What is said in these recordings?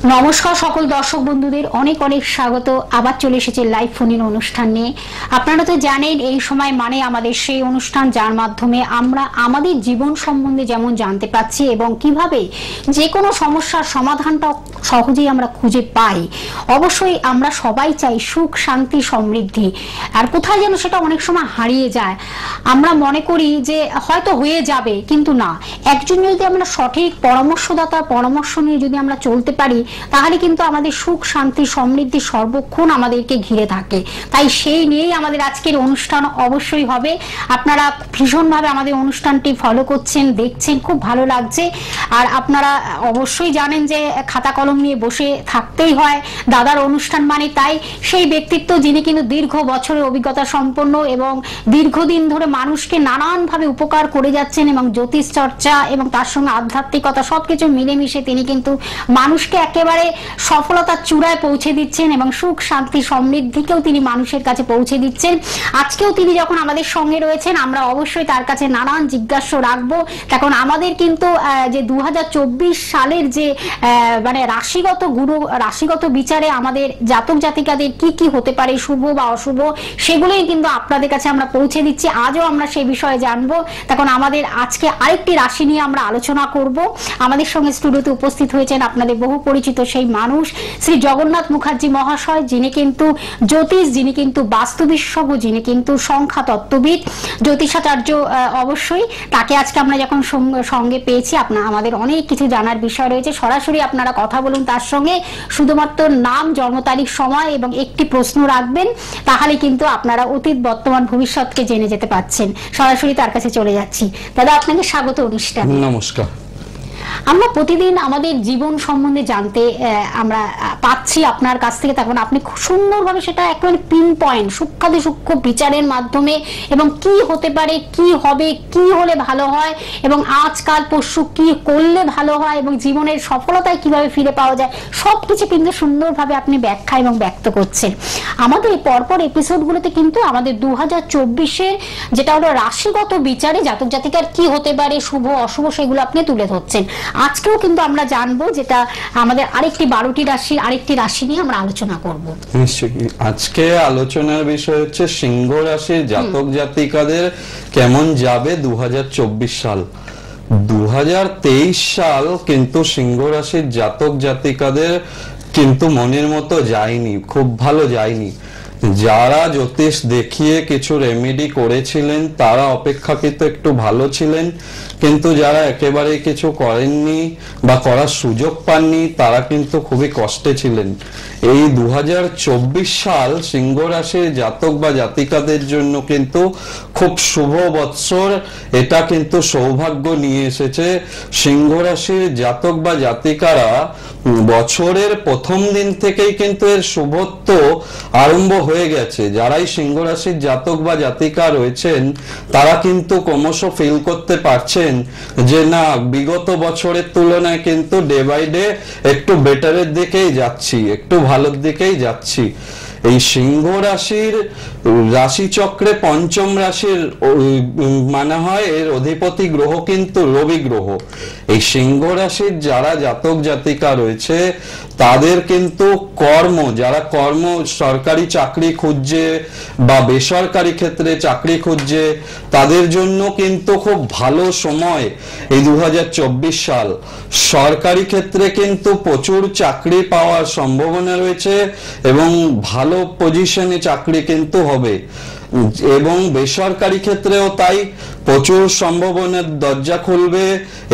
নমস্কার সকল দর্শক বন্ধুদের অনেক অনেক স্বাগত। আবার চলে এসেছে লাইভ ফোন-ইন অনুষ্ঠান নিয়ে। আপনারা তো জানেন এই সময় মানে আমাদের সেই অনুষ্ঠান যার মাধ্যমে আমরা আমাদের জীবন সম্বন্ধে যেমন জানতে পাচ্ছি এবং কিভাবে যে কোনো সমস্যার সমাধানটা সহজেই আমরা খুঁজে পাই। অবশ্যই আমরা সবাই চাই সুখ, শান্তি, সমৃদ্ধি, আর কোথায় যেন সেটা অনেক সময় হারিয়ে যায়। আমরা মনে করি যে হয়তো হয়ে যাবে, কিন্তু না, একজন যদি আমরা সঠিক পরামর্শদাতার পরামর্শ নিয়ে যদি আমরা চলতে পারি তাহলে কিন্তু আমাদের সুখ, শান্তি, সমৃদ্ধি সর্বক্ষণ আমাদেরকে ঘিরে থাকে। তাই সেই নিয়েই আমাদের আজকের অনুষ্ঠান অবশ্যই হবে। আপনারা ভীষণভাবে আমাদের অনুষ্ঠানটি ফলো করছেন, দেখছেন, খুব ভালো লাগছে। আর আপনারা অবশ্যই জানেন যে খাতা কলম নিয়ে বসে থাকতেই হয় দাদার অনুষ্ঠান মানে, তাই সেই ব্যক্তিত্ব যিনি কিন্তু দীর্ঘ বছরের অভিজ্ঞতা সম্পন্ন এবং দীর্ঘদিন ধরে মানুষকে নানানভাবে উপকার করে যাচ্ছেন এবং জ্যোতিষ চর্চা এবং তার সঙ্গে আধ্যাত্মিকতা সবকিছু মিলেমিশে তিনি কিন্তু মানুষকে একেবারে সফলতার চূড়ায় পৌঁছে দিচ্ছেন এবং সুখ, শান্তি, সমৃদ্ধিকেও তিনি মানুষের কাছে পৌঁছে দিচ্ছেন। আজকেও তিনি যখন আমাদের সঙ্গে রয়েছেন আমরা অবশ্যই তার কাছে নানান জিজ্ঞাসা রাখবো। তখন আমাদের কিন্তু যে 2024 সালের যে মানে রাশিগত বিচারে আমাদের জাতক জাতিকাদের কি কি হতে পারে, শুভ বা অশুভ, সেগুলোই কিন্তু আপনাদের কাছে আমরা পৌঁছে দিচ্ছি। আজও আমরা সেই বিষয়ে জানবো। তখন আমাদের আজকে আরেকটি রাশি নিয়ে আমরা আলোচনা করব। আমাদের সঙ্গে স্টুডিওতে উপস্থিত হয়েছেন আপনাদের বহু পরিচিত সেই মানুষ শ্রী জগন্নাথ মুখার্জি মহাশয়, যিনি কিন্তু জ্যোতিষ, যিনি কিন্তু বাস্তু বিশেষজ্ঞ, যিনি কিন্তু সংখ্যা তত্ত্ববিদ, জ্যোতিষাচার্য। অবশ্যই তাকে আজকে আমরা যখন সঙ্গে পেয়েছি, আমাদের অনেক কিছু জানার বিষয় রয়েছে। সরাসরি আপনারা কথা বলুন তার সঙ্গে, শুধুমাত্র নাম, জন্ম তারিখ, সময় এবং একটি প্রশ্ন রাখবেন, তাহলে কিন্তু আপনারা অতীত, বর্তমান, ভবিষ্যৎকে জেনে যেতে পারছেন। সরাসরি তার কাছে চলে যাচ্ছি। দাদা, আপনাকে স্বাগত অনুষ্ঠানে। নমস্কার। আমরা প্রতিদিন আমাদের জীবন সম্বন্ধে জানতে আমরা পাচ্ছি আপনার কাছ থেকে, তখন আপনি খুব সুন্দরভাবে সেটা একেবারে পিন পয়েন্ট, সূক্ষ্মাতি সূক্ষ্ম বিচারের মাধ্যমে এবং কি হতে পারে, কি হবে, কি হলে ভালো হয় এবং আজকাল পরশু কি করলে ভালো হয় এবং জীবনের সফলতায় কিভাবে ফিরে পাওয়া যায়, সবকিছু কিন্তু সুন্দরভাবে আপনি ব্যাখ্যা এবং ব্যক্ত করছেন। আমাদের পরপর এপিসোডগুলোতে কিন্তু আমাদের 2024-এর যেটা হলো রাশিগত বিচারে জাতক জাতিকার কি হতে পারে, শুভ অশুভ, সেগুলো আপনি তুলে ধরছেন। আজকেও কিন্তু আমরা জানবো, যেটা আমাদের আরেকটি 12টি রাশির আরেকটি রাশি নিয়ে আমরা আলোচনা করব। নিশ্চয়ই। আজকে আলোচনার বিষয় হচ্ছে সিংহ রাশির জাতক জাতিকাদের কেমন যাবে 2024 সাল। 2023 সাল কিন্তু সিংহ রাশির জাতক জাতিকাদের কিন্তু মনের মতো যায়নি, খুব ভালো যায়নি। যারা জ্যোতিষ দেখিয়ে কিছু রেমেডি করেছিলেন তারা অপেক্ষাকৃত একটু ভালো ছিলেন, কিন্তু যারা একেবারে কিছু করেননি বা করার সুযোগ পাননি তারা কিন্তু খুবই কষ্টে ছিলেন। এই 2024 সাল সিংহ রাশির জাতক বা জাতিকাদের জন্য কিন্তু খুব শুভ বৎসর। এটা কিন্তু সৌভাগ্য নিয়ে এসেছে। সিংহ রাশির জাতক বা জাতিকারা বছরের প্রথম দিন থেকেই কিন্তু এর শুভত্ব আরম্ভ হয়ে গেছে। যারাই সিংহ রাশির জাতক বা জাতিকা রয়েছেন তারা কিন্তু ক্রমশ ফিল করতে পারছেন যে না, বিগত বছরের তুলনায় কিন্তু ডে বাই ডে একটু বেটারের দিকেই যাচ্ছি, একটু ভালোর দিকেই যাচ্ছি। এই সিংহ রাশির রাশিচক্রে পঞ্চম রাশির মানে হয় এর অধিপতি গ্রহ কিন্তু রবি গ্রহ। এই সিংহ রাশির যারা জাতক জাতিকা রয়েছে তাদের কিন্তু যারা সরকারি চাকরি খুঁজছে বা বেসরকারি ক্ষেত্রে চাকরি খুঁজছে তাদের জন্য কিন্তু খুব ভালো সময় এই 2024 সাল। সরকারি ক্ষেত্রে কিন্তু প্রচুর চাকরি পাওয়ার সম্ভাবনা রয়েছে এবং ভালো পজিশনে চাকরি কিন্তু হবে, এবং বেসরকারি ক্ষেত্রেও তাই প্রচুর সম্ভাবনার দরজা খুলবে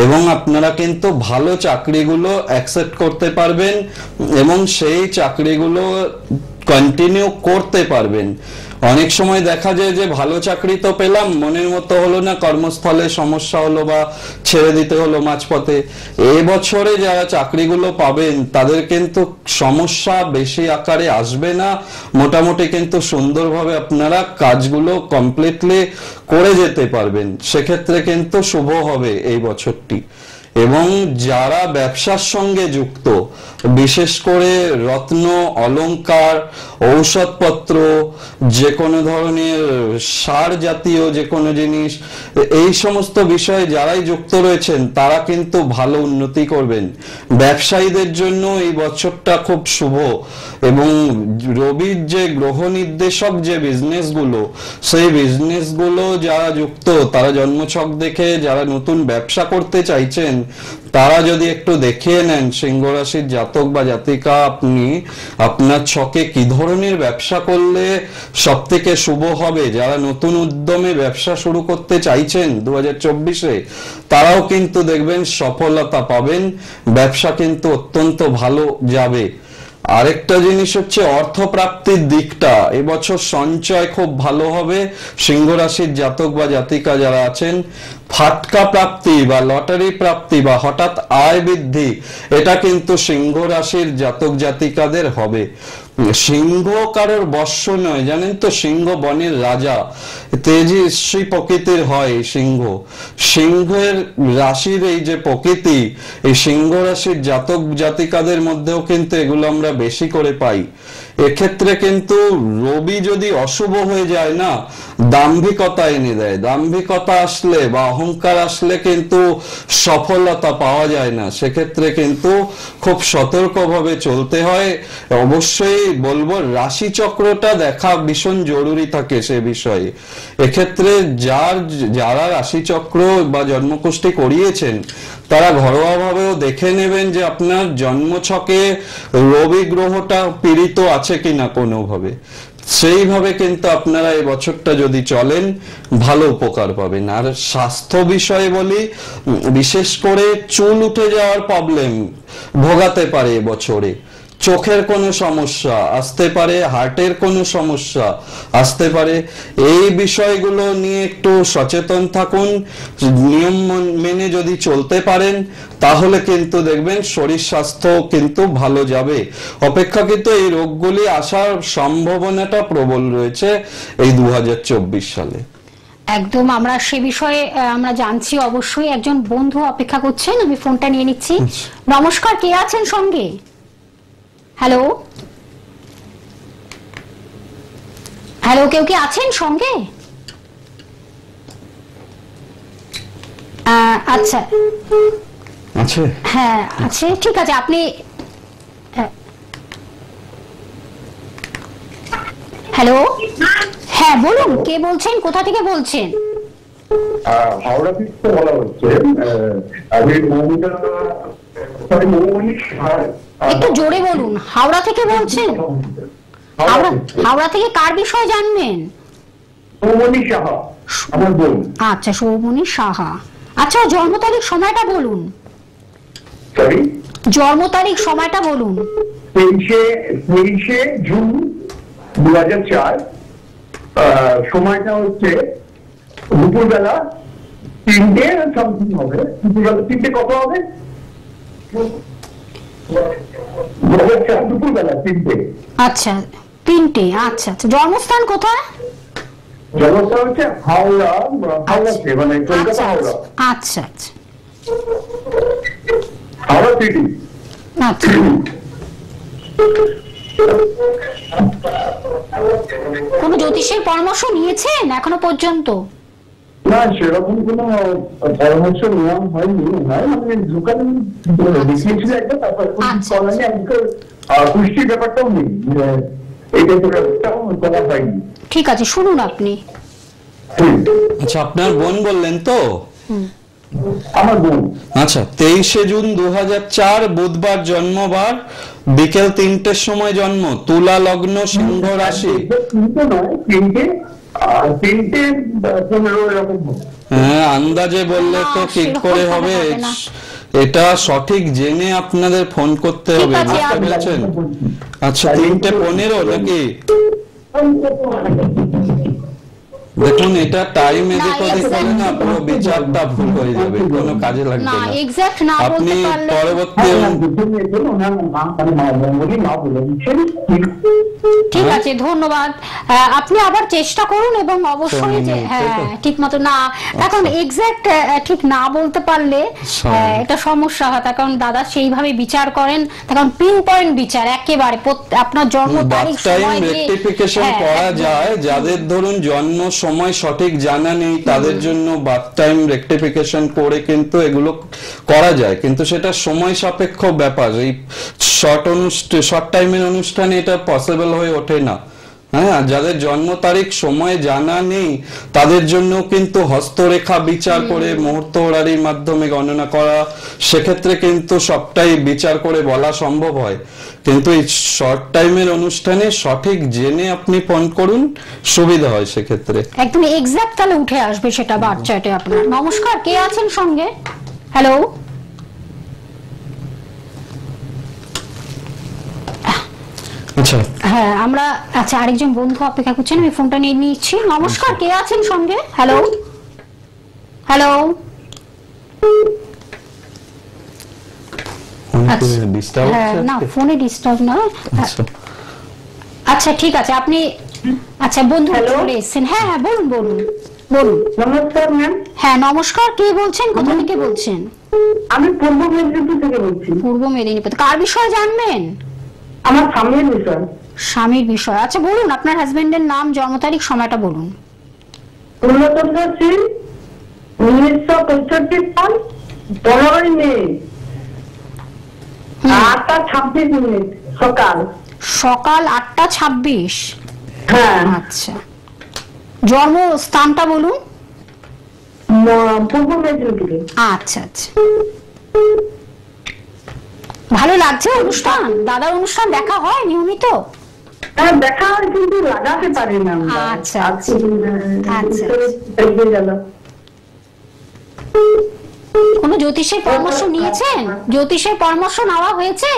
এবং আপনারা কিন্তু ভালো চাকরিগুলো অ্যাকসেপ্ট করতে পারবেন এবং সেই চাকরিগুলো কন্টিনিউ করতে পারবেন। অনেক সময় দেখা যায় যে ভালো চাকরি তো পেলাম, মনের মতো হলো না, কর্মস্থলে সমস্যা হলো বা ছেড়ে দিতে হলো মাঝপথে। এবছরে যারা চাকরিগুলো পাবেন তাদের কিন্তু সমস্যা বেশি আকারে আসবে না, মোটামুটি কিন্তু সুন্দরভাবে আপনারা কাজগুলো কমপ্লিটলি করে যেতে পারবেন। সেক্ষেত্রে কিন্তু শুভ হবে এই বছরটি। এবং যারা ব্যবসার সঙ্গে যুক্ত, বিশেষ করে রত্ন, অলংকার, ঔষধপত্র, যে কোনো ধরনের সার জাতীয় যে কোনো জিনিস, এই সমস্ত বিষয়ে যারাই যুক্ত রয়েছেন তারা কিন্তু ভালো উন্নতি করবেন। ব্যবসায়ীদের জন্য এই বছরটা খুব শুভ, এবং রবির যে গ্রহ নির্দেশক যে বিজনেসগুলো, সেই বিজনেসগুলো যারা যুক্ত, তারা জন্মছক দেখে যারা নতুন ব্যবসা করতে চাইছেন তারা যদি একটু দেখিয়ে নেন সিংহ রাশির জাতক বা জাতিকা, আপনি আপনার ছকে কি ধরনের ব্যবসা করলে সব থেকে শুভ হবে। যারা নতুন উদ্যমে ব্যবসা শুরু করতে চাইছেন 2024-এ, তারাও কিন্তু দেখবেন সফলতা পাবেন, ব্যবসা কিন্তু অত্যন্ত ভালো যাবে। আরেকটা জিনিস হচ্ছে অর্থপ্রাপ্তির দিকটা, এবছর সঞ্চয় খুব ভালো হবে। সিংহ রাশির জাতক বা জাতিকা যারা আছেন, ফাটকা প্রাপ্তি বা লটারি প্রাপ্তি বা হঠাৎ আয় বৃদ্ধি, এটা কিন্তু সিংহ রাশির জাতক জাতিকাদের হবে। সিংহ কারোর বর্ষ নয়, জানেন তো, সিংহ বনের রাজা, তেজস্বী প্রকৃতির হয় সিংহ। সিংহের রাশির এই যে প্রকৃতি, এই সিংহ রাশির জাতক জাতিকাদের মধ্যেও কিন্তু এগুলো আমরা বেশি করে পাই। এক্ষেত্রে কিন্তু রবি যদি অশুভ হয়ে যায় না, দাম্ভিকতা এনে দেয়। দাম্ভিকতা আসলে বা অহংকার আসলে কিন্তু সফলতা পাওয়া যায় না। সেক্ষেত্রে কিন্তু খুব সতর্কভাবে চলতে হয়। অবশ্যই বলবো রাশি চক্রটা দেখা ভীষণ জরুরি থাকে সে বিষয়ে। এক্ষেত্রে যারা রাশি চক্র বা জন্মকুষ্ঠি করিয়েছেন তারা ঘরোয়াভাবেও দেখে নেবেন যে আপনার জন্মছকে রবি গ্রহটা পীড়িত আছে কিনা কোনোভাবে। সেইভাবে কিন্তু আপনারা এই বছরটা যদি চলেন ভালো উপকার পাবেন। আর স্বাস্থ্য বিষয়ে বলি, বিশেষ করে চুল উঠে যাওয়ার প্রবলেম ভোগাতে পারে এবছরে। চোখের কোনো সমস্যা আসতে পারে, হার্টের কোনো সমস্যা আসতে পারে। এই বিষয়গুলো নিয়ে একটু সচেতন থাকুন। নিয়ম মেনে যদি চলতে পারেন তাহলে কিন্তু দেখবেন শরীর স্বাস্থ্য কিন্তু ভালো যাবে। অপেক্ষাকৃত এই রোগগুলি আসার সম্ভাবনাটা প্রবল রয়েছে এই 2024 সালে। একদম, আমরা সে বিষয়ে আমরা জানছি। অবশ্যই একজন বন্ধু অপেক্ষা করছেন, আমি ফোনটা নিয়ে নিচ্ছি। নমস্কার, কে আছেন সঙ্গে? হ্যালো হ্যালো, কেউ কি আছেন সঙ্গে? আচ্ছা, আছে, হ্যাঁ আছে, ঠিক আছে। আপনি হ্যালো, হ্যাঁ বলুন, কে বলছেন, কোথা থেকে বলছেন? হাওড়া থেকে বলা হচ্ছে। আমি একটু জোরে বলুন। হাওড়া থেকে বলছেন? হাওড়া থেকে কার বিষয়ে জানবেন? সৌমনি সাহা আমার বোন। আচ্ছা, সৌমনি সাহা। আচ্ছা, জন্ম তারিখ সময়টা বলুন। সরি, জন্ম তারিখ সময়টা বলুন। 23শে জুন 2004। সময়টা হচ্ছে দুপুরবেলা 3টে সামথিং হবে। দুপুরবেলা 3টে কত হবে? দুপুরবেলা 3টে। আচ্ছা, 3টে। আচ্ছা আচ্ছা, জন্মস্থান কোথায়? জন্মস্থান হচ্ছে হাওড়া, হাওড়াতে, মানে কলকাতা হাওড়া। আচ্ছা আচ্ছা, হাওড়া সিটি। আচ্ছা, কোন জ্যোতিষের পরামর্শ নিয়েছেন এখনো পর্যন্ত? না, সেরকম কোন পরামর্শ নেওয়া হয়নি। আমি দোকান দেখিয়েছিল একটা, তারপর পুষ্টির ব্যাপারটাও নেই, এইটা করা হয়নি। ঠিক আছে, শুনুন আপনি। আচ্ছা, আপনার বোন বললেন তো? আমার বোন। আচ্ছা, 23শে জুন 2004 বুধবার জন্মবার, বিকেল 3টের সময় জন্ম, তুলা লগ্ন, সিংহ রাশি। 3:15 এরকম। হ্যাঁ, আন্দাজে বললে তো ঠিক করে হবে। এটা সঠিক জেনে আপনাদের ফোন করতে হবে, বুঝতে পেরেছেন? আচ্ছা, 3:15 নাকি? দেখুন এটা টাইম না, এদিক ওদিক হলে না exact- পুরো বিচারটা ভুল হয়ে যাবে, কোনো কাজে লাগবে না না। এক্সাক্ট না আপনি বলতে পারলে পরবর্তী ওনার নাম বলি না বলে দিচ্ছেন। ঠিক আছে, ধন্যবাদ। আপনি আবার চেষ্টা করুন এবং অবশ্যই যে শোনেনি, হ্যাঁ তাই তো? ঠিক মতো না, এখন এক্সাক্ট ঠিক না বলতে পারলে এটা সমস্যা হয়, তার কারণ দাদা সেইভাবে বিচার করেন, তখন পিন পয়েন্ট বিচার একেবারে আপনার জন্ম তারিখ টাইম সময় দিয়ে রেকটিফিকেশন হ্যাঁ, করা একদম। যায়, যাদের ধরুন জন্ম সময় সঠিক জানা নেই তাদের জন্য বার্থ টাইম রেকটিফিকেশন করে কিন্তু এগুলো করা যায়, কিন্তু সেটা সময় সাপেক্ষ ব্যাপার। এই শর্ট টাইমের অনুষ্ঠানে এটা পসিবল হয়ে ওঠে না। হ্যাঁ, যাদের জন্ম তারিখ সময় জানা নেই তাদের জন্য কিন্তু হস্তরেখা বিচার করে মুহূর্ত ওরারির মাধ্যমে গণনা করা, সেক্ষেত্রে কিন্তু সবটাই বিচার করে বলা সম্ভব হয়। কিন্তু এই শর্ট টাইমের অনুষ্ঠানে সঠিক জেনে আপনি ফোন করুন, সুবিধা হয় সেক্ষেত্রে। একদম এক্সাক্ট তাহলে উঠে আসবে সেটা বাচ্চাটে আপনার। নমস্কার, কে আছেন সঙ্গে? হ্যালো, আচ্ছা, হ্যাঁ আমরা আচ্ছা আরেকজন বন্ধু অপেক্ষা করছেন, আমি ফোনটা নিয়ে নিচ্ছি। নমস্কার, কে আছেন সঙ্গে? হ্যালো হ্যালো, আচ্ছা। ডিস্টার্ব হ্যাঁ না ফোনে ডিস্টার্ব না। আচ্ছা ঠিক আছে, আপনি আচ্ছা বন্ধু Hello? চলে এসেছেন। হ্যাঁ হ্যাঁ বলুন বলুন বলুন। নমস্কার ম্যাম, হ্যাঁ নমস্কার, কে বলছেন, কোথা থেকে বলছেন? আমি পূর্ব মেদিনীপুর থেকে বলছি। পূর্ব মেদিনীপুর। কার বিষয়ে জানবেন? আমার স্বামীর বিষয়। স্বামীর বিষয়, আচ্ছা বলুন আপনার হাজবেন্ডের নাম, জন্ম তারিখ, সময়টা বলুন। পূর্ণচন্দ্র সিং, 1965 সাল 15ই মে, 8:26 সকাল। সকাল 8:26। হ্যাঁ, আচ্ছা, জন্মস্থানটা বলুন। পূর্ব মেদিনীপুরে। আচ্ছা আচ্ছা, ভালো লাগছে অনুষ্ঠান? দাদার অনুষ্ঠান দেখা হয় নিয়মিত? হ্যাঁ দেখা হয় কিন্তু লাগাতে পারি না আমরা। আচ্ছা, আজকে আচ্ছা। এগিয়ে গেল। কোনো জ্যোতিষের পরামর্শ নিয়েছেন? জ্যোতিষের পরামর্শ নেওয়া হয়েছে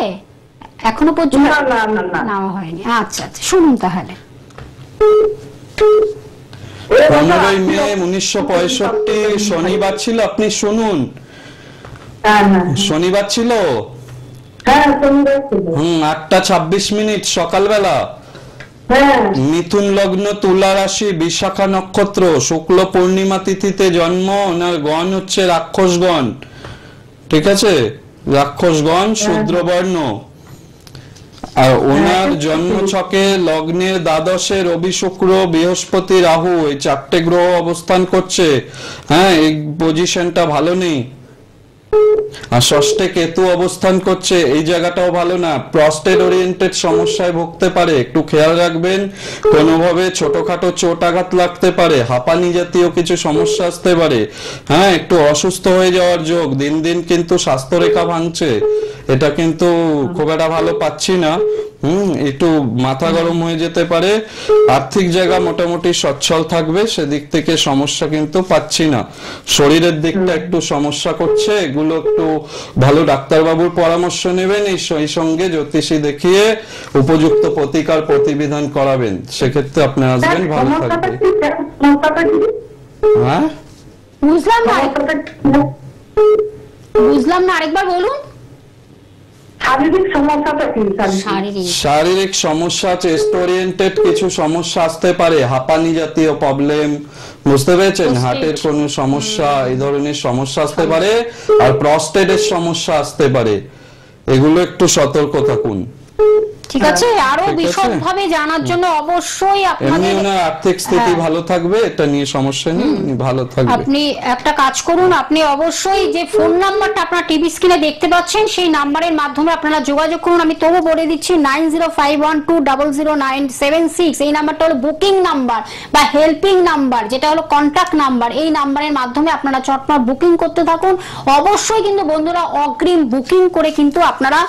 এখনো পর্যন্ত? না না না না, নেওয়া হয়নি। আচ্ছা আচ্ছা, শুনুন তাহলে। 15ই মে 1965 শনিবার ছিল, আপনি শুনুন। হ্যাঁ হ্যাঁ শনিবার ছিল, হ্যাঁ শনিবার ছিল। 8:26 সকালবেলা। হ্যাঁ মিথুন লগ্ন, তুলা রাশি, বিশাখা নক্ষত্র, শুক্ল পূর্ণিমা তিথিতে জন্ম। ওনার গণ হচ্ছে রাক্ষসগণ, ঠিক আছে? রাক্ষসগণ শূদ্রবর্ণ। আর ওনার জন্ম ছকে লগ্নের দ্বাদশে রবি, শুক্র, বৃহস্পতি, রাহু এই 4টে গ্রহ অবস্থান করছে। হ্যাঁ, এই পজিশনটা ভালো নেই। আর ষষ্ঠে কেতু অবস্থান করছে, এই জায়গাটাও ভালো না। প্রস্টেট ওরিয়েন্টেড সমস্যায় ভুগতে পারে, একটু খেয়াল রাখবেন। কোনোভাবে ছোটখাটো চোট আঘাত লাগতে পারে, হাঁপানি জাতীয় কিছু সমস্যা আসতে পারে। হ্যাঁ, একটু অসুস্থ হয়ে যাওয়ার যোগ। দিন দিন কিন্তু স্বাস্থ্যরেখা ভাঙছে, এটা কিন্তু খুব একটা ভালো পাচ্ছি না। একটু মাথা গরম হয়ে যেতে পারে। আর্থিক জায়গা মোটামুটি সচ্ছল থাকবে, সেদিক থেকে সমস্যা কিন্তু পাচ্ছি না। শরীরের দিকটা একটু সমস্যা করছে, এগুলো একটু ভালো ডাক্তারবাবুর পরামর্শ নেবেন। এই সঙ্গে জ্যোতিষী দেখিয়ে উপযুক্ত প্রতিকার প্রতিবিধান করাবেন, সেক্ষেত্রে আপনার হাজবেন্ড ভালো থাকবে। হ্যাঁ, বুঝলাম না, বুঝলাম না, আরেকবার বলুন। শারীরিক সমস্যাটা কি? শারীরিক শারীরিক সমস্যা, চেস্ট ওরিয়েন্টেড কিছু সমস্যা আসতে পারে, হাঁপানি জাতীয় প্রবলেম, বুঝতে পেরেছেন? Prostate. হার্টের কোনো সমস্যা, এই ধরনের সমস্যা আসতে পারে। আর প্রস্টেটের সমস্যা আসতে পারে, এগুলো একটু সতর্ক থাকুন। ঠিক আছে, আরো ঠিক আছে। বিশদভাবে জানার জন্য অবশ্যই এমনি আপনাদের ওনার আর্থিক স্থিতি হ্যাঁ। ভালো থাকবে, এটা নিয়ে সমস্যা নেই, উনি ভালো থাকবে। আপনি একটা কাজ করুন, আপনি অবশ্যই যে ফোন নাম্বারটা আপনার টিভি স্ক্রিনে দেখতে পাচ্ছেন সেই নাম্বারের মাধ্যমে আপনারা যোগাযোগ করুন। আমি তবু বলে দিচ্ছি 9051200976। এই নাম্বারটা হলো বুকিং নাম্বার বা হেল্পিং নাম্বার, যেটা হলো কন্টাক্ট নাম্বার। এই নাম্বারের মাধ্যমে আপনারা চটপট বুকিং করতে থাকুন। অবশ্যই কিন্তু বন্ধুরা অগ্রিম বুকিং করে কিন্তু আপনারা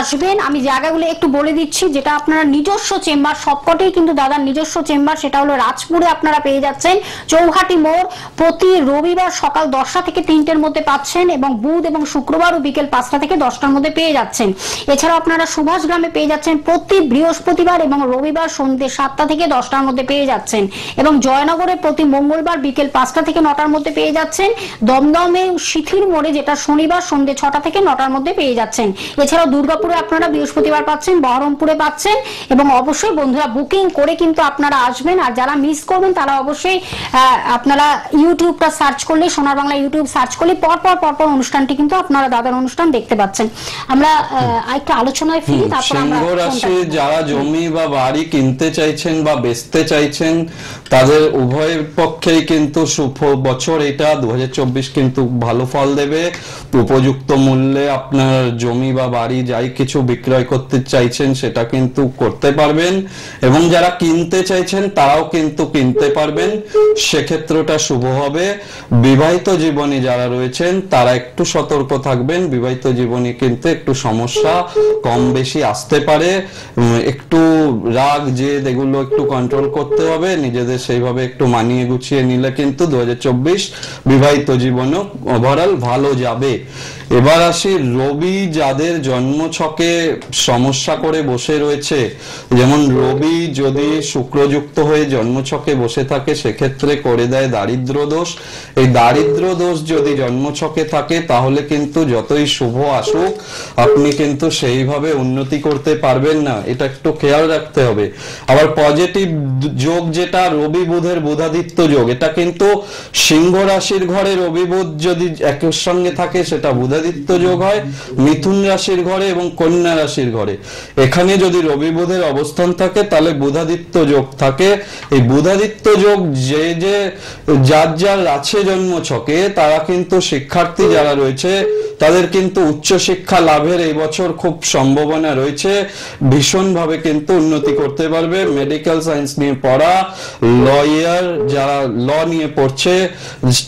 আসবেন। আমি জায়গাগুলো একটু বলে দিচ্ছি, যেটা আপনারা নিজস্ব চেম্বার, সবকটাই কিন্তু দাদার নিজস্ব চেম্বার, সেটা হলো রাজপুরে আপনারা পেয়ে যাচ্ছেন, চৌহাটি মোড়। প্রতি রবিবার সকাল 10টা থেকে 3টের মধ্যে পাচ্ছেন, এবং বুধ এবং শুক্রবারও বিকেল 5টা থেকে 10টার মধ্যে পেয়ে যাচ্ছেন। এছাড়াও আপনারা সুভাষ গ্রামে পেয়ে যাচ্ছেন প্রতি বৃহস্পতিবার এবং রবিবার সন্ধ্যে 7টা থেকে 10টার মধ্যে পেয়ে যাচ্ছেন, এবং জয়নগরে প্রতি মঙ্গলবার বিকেল 5টা থেকে 9টার মধ্যে পেয়ে যাচ্ছেন। দমদমে শিথির মোড়ে যেটা শনিবার সন্ধ্যে 6টা থেকে 9টার মধ্যে পেয়ে যাচ্ছেন। এছাড়াও দুর্গাপুরে আপনারা বৃহস্পতিবার পাচ্ছেন, বহরমপুরে পাচ্ছেন, এবং অবশ্যই বন্ধুরা বুকিং করে কিন্তু আপনারা আসবেন। আর যারা মিস করবেন তারা অবশ্যই আপনারা ইউটিউবটা সার্চ করলে, সোনার বাংলা ইউটিউব সার্চ করলে পরপর অনুষ্ঠানটি কিন্তু আপনারা দাদার অনুষ্ঠান দেখতে পাচ্ছেন। আমরা একটা আলোচনায় ফিরি, তারপর আমরা সিংহ রাশি যারা জমি বা বাড়ি কিনতে চাইছেন বা বেচতে চাইছেন, তাদের উভয় পক্ষেই কিন্তু শুভ বছর এটা 2024 কিন্তু ভালো ফল দেবে। উপযুক্ত মূল্যে আপনার জমি বা বাড়ি যাই কিছু বিক্রয় করতে চাইছেন সেটা কিন্তু করতে পারবেন, এবং যারা কিনতে চাইছেন তারাও কিন্তু কিনতে পারবেন, সেক্ষেত্রটা শুভ হবে। বিবাহিত জীবনে যারা রয়েছেন তারা একটু সতর্ক থাকবেন, বিবাহিত জীবনে কিন্তু একটু সমস্যা কম বেশি আসতে পারে, একটু রাগ জেদ এগুলো একটু কন্ট্রোল করতে হবে, নিজেদের সেইভাবে একটু মানিয়ে গুছিয়ে নিলে কিন্তু 2024 বিবাহিত জীবনও ওভারঅল ভালো যাবে। এবার আসি রবি যাদের জন্ম ছকে সমস্যা করে বসে রয়েছে, যেমন রবি যদি শুক্রযুক্ত হয়ে জন্ম ছকে বসে থাকে সেক্ষেত্রে করে দেয় দারিদ্র দোষ। এই দারিদ্র দোষ যদি জন্ম ছকে থাকে তাহলে কিন্তু যতই শুভ আসুক আপনি কিন্তু সেইভাবে উন্নতি করতে পারবেন না, এটা একটু খেয়াল রাখতে হবে। আবার পজিটিভ যোগ যেটা রবি বুধের বুধাদিত্য যোগ, এটা কিন্তু সিংহ রাশির ঘরে রবি বুধ যদি একের সঙ্গে থাকে সেটা বুধাদিত্য যোগ হয়, মিথুন রাশির ঘরে এবং কন্যা রাশির ঘরে এখানে যদি রবি বুধের অবস্থান থাকে তাহলে বুধাদিত্য যোগ থাকে। এই বুধাদিত্য যোগ যে যে যার আছে জন্ম ছকে তারা কিন্তু শিক্ষার্থী যারা রয়েছে তাদের কিন্তু উচ্চশিক্ষা লাভের এই বছর খুব সম্ভাবনা রয়েছে, ভীষণভাবে কিন্তু উন্নতি করতে পারবে। মেডিকেল সায়েন্স নিয়ে পড়া, লয়ার যারা ল নিয়ে পড়ছে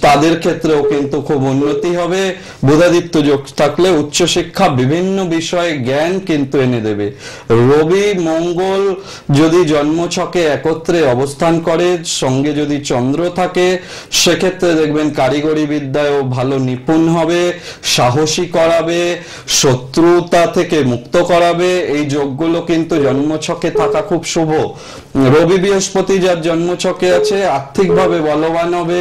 তাদের ক্ষেত্রেও কিন্তু খুব উন্নতি হবে। বুধাদিত্য যোগ থাকলে উচ্চশিক্ষা বিভিন্ন বিষয়ে জ্ঞান কিন্তু এনে দেবে। রবি মঙ্গল যদি জন্মছকে একত্রে অবস্থান করে, সঙ্গে যদি চন্দ্র থাকে, সেক্ষেত্রে দেখবেন কারিগরি বিদ্যায়ও ভালো নিপুণ হবে, সাহসী করাবে, শত্রুতা থেকে মুক্ত করাবে। এই যোগগুলো কিন্তু জন্মছকে থাকা খুব শুভ। রবি বৃহস্পতি যার জন্মছকে আছে আর্থিকভাবে বলবান হবে,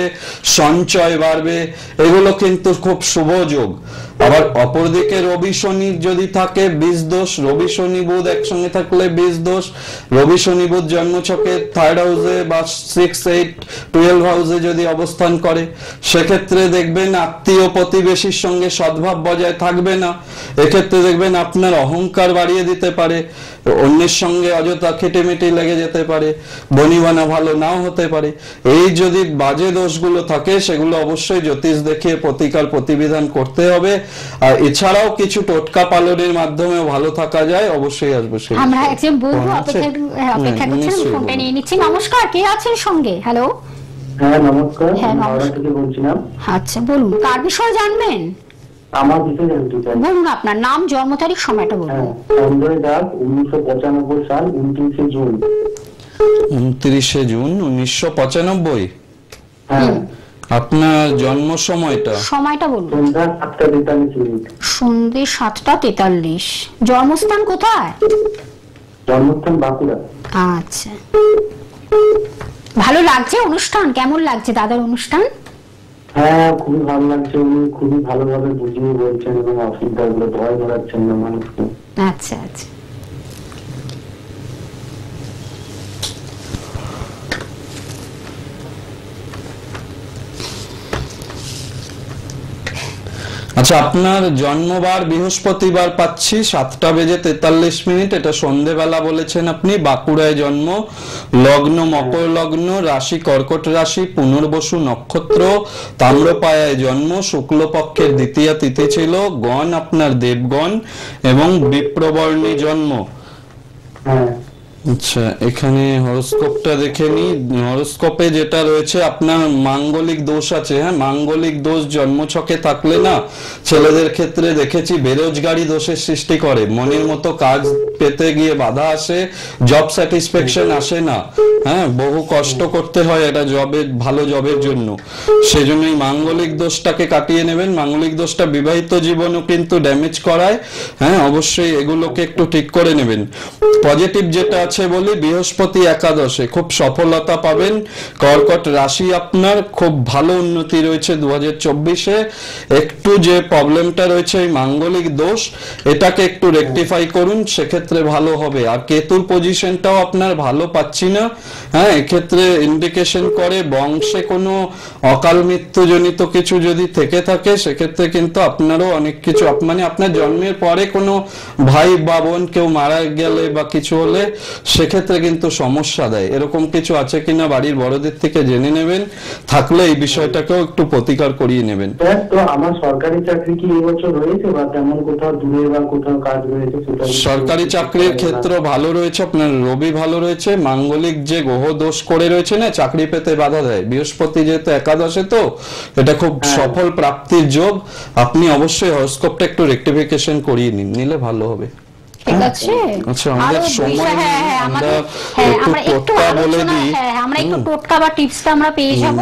সঞ্চয় বাড়বে, এগুলো কিন্তু খুব শুভ যোগ। আবার অপরদিকে রবি শনি যদি থাকে বীজ দোষ, রবি শনি বুধ একসঙ্গে থাকলে বীজ দোষ। রবি শনি বুধ জন্মছকে 3rd হাউসে বা 6, 8, 12 হাউসে যদি অবস্থান করে সেক্ষেত্রে দেখবেন আত্মীয় প্রতিবেশীর সঙ্গে সদ্ভাব বজায় থাকবে না। এক্ষেত্রে দেখবেন আপনার অহংকার বাড়িয়ে দিতে পারে, অন্যের সঙ্গে অযথা খেটেমেটে লেগে যেতে পারে, বনিবানা ভালো নাও হতে পারে। এই যদি বাজে দোষগুলো থাকে সেগুলো অবশ্যই জ্যোতিষ দেখিয়ে প্রতিকার প্রতিবিধান করতে হবে। আর এছাড়াও কিছু টোটকা পালনের মাধ্যমে ভালো থাকা যায়, অবশ্যই আসবে। আমরা একজন বলবো অপেক্ষা করছেন, ফোনটা নিয়ে নিচ্ছি। নমস্কার, কে আছেন সঙ্গে? হ্যালো। হ্যাঁ নমস্কার, হ্যাঁ, হাওড়া থেকে বলছিলাম। আচ্ছা বলুন, কার বিষয়ে জানবেন? আমার বিষয়ে জানতে চাই। বলুন আপনার নাম, জন্ম তারিখ, সময়টা বলুন। হ্যাঁ, সঞ্জয় দাস, 1995 সাল 29শে জুন। 29শে জুন 1995। হ্যাঁ। আপনার জন্ম সময়টা বলুন। সন্ধ্যা 7টা 43 মিনিট। সন্ধ্যে 7টা 43। জন্মস্থান কোথায়? জন্মস্থান বাঁকুড়া। আচ্ছা, ভালো লাগছে অনুষ্ঠান? কেমন লাগছে দাদার অনুষ্ঠান? হ্যাঁ, খুবই ভালো লাগছে, উনি খুবই ভালোভাবে বুঝিয়ে বলছেন এবং অসুবিধাগুলো ভয় ধরাচ্ছেন না মানুষকে। আচ্ছা আচ্ছা। আচ্ছা, আপনার জন্মবার বৃহস্পতিবার পাচ্ছি 7টা বেজে 43 মিনিট, এটা সন্ধেবেলা বলেছেন আপনি। বাঁকুড়ায় জন্ম, লগ্ন মকর লগ্ন, রাশি কর্কট রাশি, পুনর্বসু নক্ষত্র, তাম্রপায়ায় জন্ম, শুক্লপক্ষের দ্বিতীয়া তিথি ছিল, গণ আপনার দেবগণ এবং বিপ্রবর্ণে জন্ম। হ্যাঁ। আচ্ছা, এখানে হরোস্কোপটা দেখে নি। হরোস্কোপে যেটা রয়েছে আপনার মাঙ্গলিক দোষ আছে। হ্যাঁ, মাঙ্গলিক দোষ জন্মছকে থাকলে না ছেলেদের ক্ষেত্রে দেখেছি বেরোজগারি দোষের সৃষ্টি করে, মনের মতো কাজ পেতে গিয়ে বাধা আসে, জব স্যাটিসফ্যাকশন আসে না। হ্যাঁ, বহু কষ্ট করতে হয় একটা ভালো জবের জন্য। সেজন্যই মাঙ্গলিক দোষটাকে কাটিয়ে নেবেন। মাঙ্গলিক দোষটা বিবাহিত জীবনও কিন্তু ড্যামেজ করায়। হ্যাঁ, অবশ্যই এগুলোকে একটু ঠিক করে নেবেন। পজিটিভ যেটা আছে বলি, বৃহস্পতি একাদশে খুব সফলতা পাবেন। কর্কট রাশি আপনার খুব ভালো উন্নতি রয়েছে 2024-এ। একটু যে প্রবলেমটা রয়েছে এই মাঙ্গলিক দোষ, এটাকে একটু রেকটিফাই করুন, সেক্ষেত্রে ভালো হবে। আর কেতুর পজিশনটাও আপনার ভালো পাচ্ছি না। হ্যাঁ, এক্ষেত্রে ইন্ডিকেশন করে বংশে কোনো অকাল মৃত্যুজনিত কিছু যদি থেকে থাকে, সেক্ষেত্রে কিন্তু আপনারও অনেক কিছু, মানে আপনার জন্মের পরে কোনো ভাই বা বোন কেউ মারা গেলে বা কিছু হলে সেক্ষেত্রে কিন্তু সমস্যা দেয়। এরকম কিছু আছে কিনা বাড়ির বড়দের থেকে জেনে নেবেন, থাকলে এই বিষয়টাকেও একটু প্রতিকার করিয়ে নেবেন। তো আমার সরকারি চাকরি কি এবছর রয়েছে, বা তেমন কোথাও দূরে বা কোথাও কাজ রয়েছে? সরকারি চাকরির ক্ষেত্র ভালো রয়েছে, আপনার রবি ভালো রয়েছে। মাঙ্গলিক যে গ্রহ দোষ করে রয়েছে না, চাকরি পেতে বাধা দেয়, বৃহস্পতি যেহেতু একাদশে, তো এটা খুব সফল প্রাপ্তির যোগ। আপনি অবশ্যই হরোস্কোপটা একটু রেকটিফিকেশন করিয়ে নিলে ভালো হবে। ঠিক আছে। আচ্ছা, আমাদের সময় আমরা একটু টোটকা বলে দিই। আমরা একটু টোটকা বা টিপসটা আমরা পেয়ে যাব।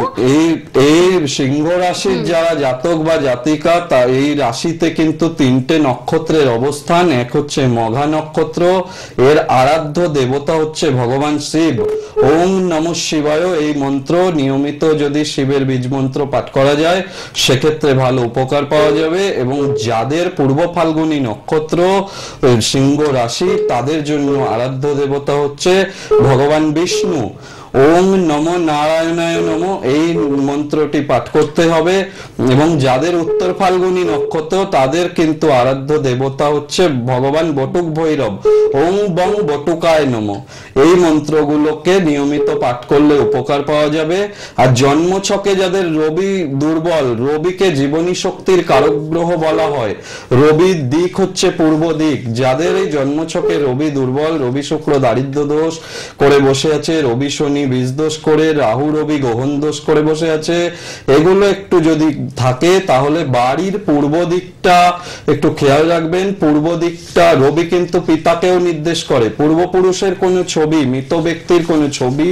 এই সিংহ রাশির যারা জাতক বা জাতিকা, তা এই রাশিতে কিন্তু 3টে নক্ষত্রের অবস্থান। এক হচ্ছে মঘা নক্ষত্র, এর আরাধ্য দেবতা হচ্ছে ভগবান শিব। ওম নমঃ শিবায় এই মন্ত্র নিয়মিত যদি শিবের বীজ মন্ত্র পাঠ করা যায়, সেক্ষেত্রে ভালো উপকার পাওয়া যাবে। এবং যাদের পূর্ব ফাল্গুনী নক্ষত্র, সিংহ রাশি, তাদের জন্য আরাধ্য দেবতা হচ্ছে ভগবান বিষ্ণু। ওম নমো নারায়ণায় নমো এই মন্ত্রটি পাঠ করতে হবে। এবং যাদের উত্তর ফাল্গুনী নক্ষত্র, তাদের কিন্তু আরাধ্য দেবতা হচ্ছে ভগবান বটুক ভৈরব। ওম বং বটুকায় নমো এই মন্ত্রগুলোকে নিয়মিত পাঠ করলে উপকার পাওয়া যাবে। আর জন্মছকে যাদের রবি দুর্বল, রবিকে জীবনী শক্তির কারক গ্রহ বলা হয়, রবির দিক হচ্ছে পূর্ব দিক। যাদের এই জন্মছকে রবি দুর্বল, রবি শুক্র দারিদ্র দোষ করে বসে আছে, রবি শনি বীজ দোষ করে, রাহু রবি গহন দোষ করে বসে আছে, এগুলো একটু যদি থাকে তাহলে বাড়ির পূর্ব দিকটা একটু খেয়াল রাখবেন। পূর্ব দিকটা, রবি কিন্তু পিতাকেও নির্দেশ করে। পূর্বপুরুষের কোনো ছবি, মৃত ব্যক্তির কোনো ছবি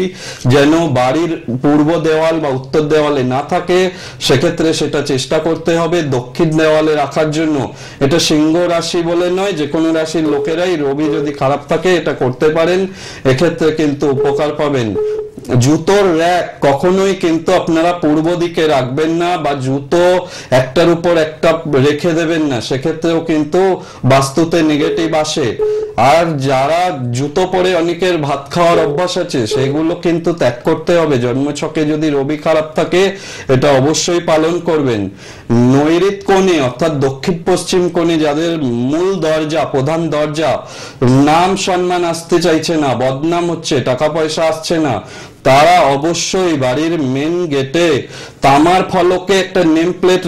যেন বাড়ির পূর্ব দেওয়াল বা উত্তর দেওয়ালে না থাকে, সেক্ষেত্রে সেটা চেষ্টা করতে হবে দক্ষিণ দেওয়ালে রাখার জন্য। এটা সিংহ রাশি বলে নয়, যে কোনো রাশির লোকেরাই রবি যদি খারাপ থাকে এটা করতে পারেন, এক্ষেত্রে কিন্তু উপকার পাবেন। জুতোর র্যাক কখনোই কিন্তু আপনারা পূর্ব দিকে রাখবেন না, বা জুতো একটার উপর একটা রেখে দেবেন না, সেক্ষেত্রেও কিন্তু বাস্তুতে নেগেটিভ আসে। আর যারা জুতো পরে অনেকের ভাত খাওয়ার অভ্যাস আছে, সেগুলো কিন্তু ত্যাগ করতে হবে। জন্মছকে যদি রবি খারাপ থাকে, এটা অবশ্যই পালন করবেন। নৈঋত কোণে অর্থাৎ দক্ষিণ পশ্চিম কোণে যাদের মূল দরজা, প্রধান দরজা, নাম সম্মান আসতে চাইছে না, বদনাম হচ্ছে, টাকা পয়সা আসছে না, তারা অবশ্যই বাড়ির মেন গেটে তামার ফলকে একটা নেম প্লেট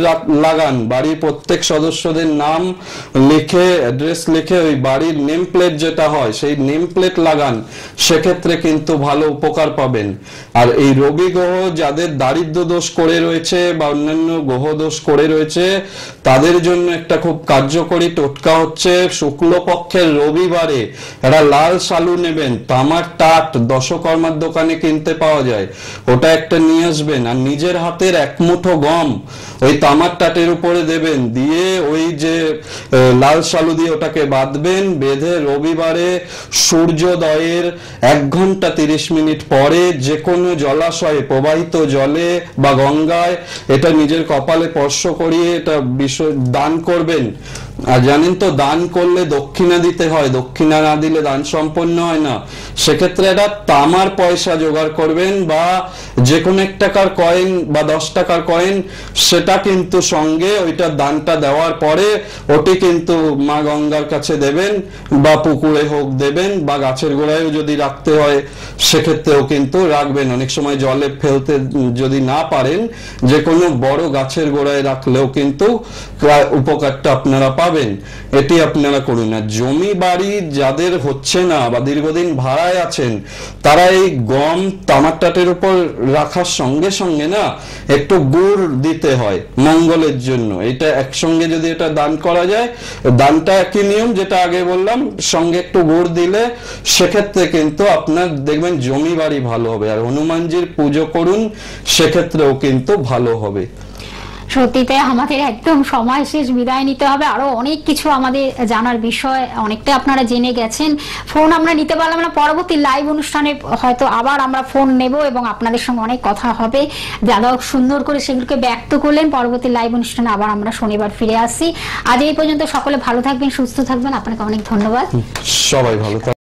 লাগান। বাড়ির প্রত্যেক সদস্যদের নাম লিখে, অ্যাড্রেস লিখে, ওই বাড়ির নেম প্লেট যেটা হয় সেই নেম প্লেট লাগান, সেক্ষেত্রে কিন্তু ভালো উপকার পাবেন। আর এই রবি গ্রহ যাদের দারিদ্র দোষ করে রয়েছে বা অন্যান্য গ্রহ দোষ করে রয়েছে, তাদের জন্য একটা খুব কার্যকরী টোটকা হচ্ছে শুক্লপক্ষের রবিবারে একটা লাল শালু নেবেন, তামার টাট দশকর্মার দোকানে কিনতে পাওয়া যায়, ওটা একটা নিয়ে আসবেন। আর নিজের হাতের এক মুঠো গম ওই তামার টাটের উপরে দেবেন, দিয়ে ওই যে লাল শালু দিয়ে ওটাকে বাঁধবেন। বেঁধে রবিবারে সূর্যোদয়ের 1 ঘন্টা 30 মিনিট পরে যে কোনো জলাশয়ে, প্রবাহিত জলে বা গঙ্গায় এটা নিজের কপালে স্পর্শ করিয়ে এটা দান করবেন। আর জানেন তো, দান করলে দক্ষিণা দিতে হয়, দক্ষিণা না দিলে দান সম্পন্ন হয় না। সেক্ষেত্রে একটা তামার পয়সা জোগাড় করবেন, বা যে কোনো 1 টাকার কয়েন বা 10 টাকার কয়েন, সেটা কিন্তু সঙ্গে ওইটা দানটা দেওয়ার পরে ওটি কিন্তু মা গঙ্গার কাছে দেবেন, বা পুকুরে হোক দেবেন, বা গাছের গোড়ায়ও যদি রাখতে হয় সেক্ষেত্রেও কিন্তু রাখবেন। অনেক সময় জলে ফেলতে যদি না পারেন, যে কোনো বড় গাছের গোড়ায় রাখলেও কিন্তু উপকারটা আপনারা পাবেন। বাঁচাবেন এটি আপনারা করুন। আর জমি বাড়ি যাদের হচ্ছে না বা দীর্ঘদিন ভাড়ায় আছেন, তারা এই গম তামাকটাটের উপর রাখার সঙ্গে সঙ্গে না একটু গুড় দিতে হয় মঙ্গলের জন্য। এটা একসঙ্গে যদি এটা দান করা যায়, দানটা একই নিয়ম যেটা আগে বললাম, সঙ্গে একটু গুড় দিলে সেক্ষেত্রে কিন্তু আপনার দেখবেন জমি বাড়ি ভালো হবে। আর হনুমানজির পুজো করুন, সেক্ষেত্রেও কিন্তু ভালো হবে। সত্যিতে আমাদের একদম সময় শেষ, বিদায় নিতে হবে। আরো অনেক কিছু আমাদের জানার বিষয় অনেকটা আপনারা জেনে গেছেন। ফোন আমরা নিতে পারলাম না, পরবর্তী লাইভ অনুষ্ঠানে হয়তো আবার আমরা ফোন নেব এবং আপনাদের সঙ্গে অনেক কথা হবে। দাদা সুন্দর করে সেগুলোকে ব্যক্ত করলেন। পরবর্তী লাইভ অনুষ্ঠানে আবার আমরা শনিবার ফিরে আসি। আজ এই পর্যন্ত সকলে ভালো থাকবেন, সুস্থ থাকবেন। আপনাকে অনেক ধন্যবাদ। সবাই ভালো থাকবেন।